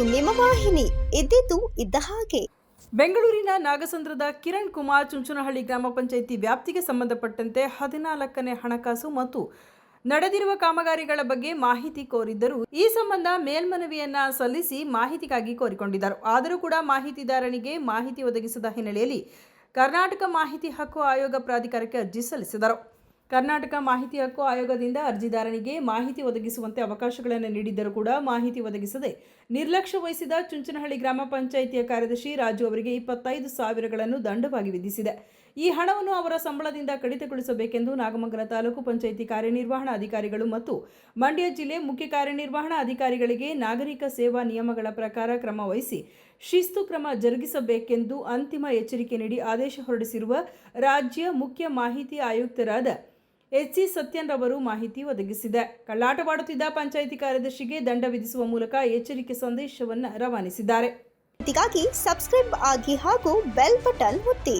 ನಿಮ್ಮ ವಾಹಿನಿ, ಇದ್ದಿದ್ದು ಇದ್ದ ಹಾಗೆ. ಬೆಂಗಳೂರಿನ ನಾಗಸಂದ್ರದ ಕಿರಣ್ ಕುಮಾರ್ ಚುಂಚನಹಳ್ಳಿ ಗ್ರಾಮ ಪಂಚಾಯಿತಿ ವ್ಯಾಪ್ತಿಗೆ ಸಂಬಂಧಪಟ್ಟಂತೆ 14ನೇ ಹಣಕಾಸು ಮತ್ತು ನಡೆದಿರುವ ಕಾಮಗಾರಿಗಳ ಬಗ್ಗೆ ಮಾಹಿತಿ ಕೋರಿದ್ದರು. ಈ ಸಂಬಂಧ ಮೇಲ್ಮನವಿಯನ್ನ ಸಲ್ಲಿಸಿ ಮಾಹಿತಿಗಾಗಿ ಕೋರಿಕೊಂಡಿದ್ದರು. ಆದರೂ ಕೂಡ ಮಾಹಿತಿದಾರನಿಗೆ ಮಾಹಿತಿ ಒದಗಿಸದ ಹಿನ್ನೆಲೆಯಲ್ಲಿ ಕರ್ನಾಟಕ ಮಾಹಿತಿ ಹಕ್ಕು ಆಯೋಗ ಪ್ರಾಧಿಕಾರಕ್ಕೆ ಅರ್ಜಿ ಸಲ್ಲಿಸಿದರು. ಕರ್ನಾಟಕ ಮಾಹಿತಿ ಹಕ್ಕು ಆಯೋಗದಿಂದ ಅರ್ಜಿದಾರನಿಗೆ ಮಾಹಿತಿ ಒದಗಿಸುವಂತೆ ಅವಕಾಶಗಳನ್ನು ನೀಡಿದ್ದರೂ ಕೂಡ ಮಾಹಿತಿ ಒದಗಿಸದೆ ನಿರ್ಲಕ್ಷ್ಯ ವಹಿಸಿದ ಚುಂಚನಹಳ್ಳಿ ಗ್ರಾಮ ಪಂಚಾಯಿತಿಯ ಕಾರ್ಯದರ್ಶಿ ರಾಜು ಅವರಿಗೆ 25,000ಗಳನ್ನು ದಂಡವಾಗಿ ವಿಧಿಸಿದೆ. ಈ ಹಣವನ್ನು ಅವರ ಸಂಬಳದಿಂದ ಕಡಿತಗೊಳಿಸಬೇಕೆಂದು ನಾಗಮಂಗಲ ತಾಲೂಕು ಪಂಚಾಯಿತಿ ಕಾರ್ಯನಿರ್ವಹಣಾ ಅಧಿಕಾರಿಗಳು ಮತ್ತು ಮಂಡ್ಯ ಜಿಲ್ಲೆ ಮುಖ್ಯ ಕಾರ್ಯನಿರ್ವಹಣಾ ಅಧಿಕಾರಿಗಳಿಗೆ ನಾಗರಿಕ ಸೇವಾ ನಿಯಮಗಳ ಪ್ರಕಾರ ಕ್ರಮ ವಹಿಸಿ ಶಿಸ್ತು ಕ್ರಮ ಜರುಗಿಸಬೇಕೆಂದು ಅಂತಿಮ ಎಚ್ಚರಿಕೆ ನೀಡಿ ಆದೇಶ ಹೊರಡಿಸಿರುವ ರಾಜ್ಯ ಮುಖ್ಯ ಮಾಹಿತಿ ಆಯುಕ್ತರಾದ ಎಚ್.ಸಿ. ಸತ್ಯನ್ ರವರು ಮಾಹಿತಿ ಒದಗಿಸಿದೆ. ಕಳ್ಳಾಟವಾಡುತ್ತಿದ್ದ ಪಂಚಾಯಿತಿ ಕಾರ್ಯದರ್ಶಿಗೆ ದಂಡ ವಿಧಿಸುವ ಮೂಲಕ ಎಚ್ಚರಿಕೆ ಸಂದೇಶವನ್ನು ರವಾನಿಸಿದ್ದಾರೆ. ಇದಕ್ಕಾಗಿ ಸಬ್ಸ್ಕ್ರೈಬ್ ಆಗಿ ಹಾಗೂ ಬೆಲ್ ಬಟನ್ ಒತ್ತಿ.